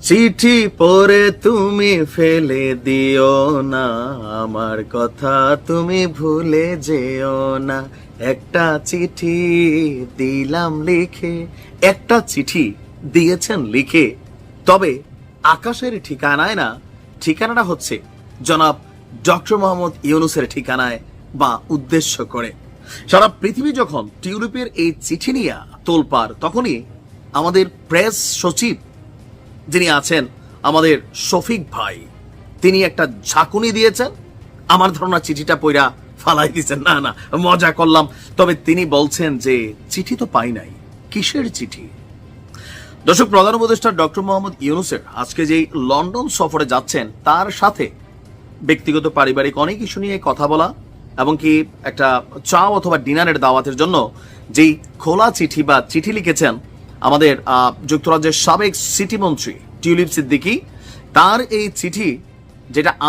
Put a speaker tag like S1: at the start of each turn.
S1: চিঠি পড়ে তুমি ফেলে দিও না, আমার কথা তুমি ভুলে যেও না। একটা চিঠি দিলাম লিখে। একটা চিঠি দিয়েছেন লিখে, তবে আকাশের ঠিকানায় না, ঠিকানাটা হচ্ছে জনাব ডক্টর মোহাম্মদ ইউনূসের ঠিকানায় বা উদ্দেশ্য করে। সারা পৃথিবী যখন টিউলিপের এই চিঠি নিয়ে তোলপাড়, তখনই আমাদের প্রেস সচিব যিনি আছেন আমাদের শফিক ভাই, তিনি একটা ঝাঁকুনি দিয়েছেন। আমার ধারণা চিঠিটা পইরা ফালাই দিয়েছেন। না না, মজা করলাম। তবে তিনি বলছেন যে চিঠি তো পাই নাই। কিসের চিঠি? দর্শক, প্রধান উপদেষ্টা ডক্টর মোহাম্মদ ইউনূসের আজকে যেই লন্ডন সফরে যাচ্ছেন, তার সাথে ব্যক্তিগত পারিবারিক অনেক ইস্যু নিয়ে কথা বলা, এবং কি একটা চা অথবা ডিনারের দাওয়াতের জন্য যেই খোলা চিঠি বা চিঠি লিখেছেন আমাদের যুক্তরাজ্যের সাবেক সিটি মন্ত্রী টিউলিপ সিদ্দিকী, তার এই চিঠি যেটা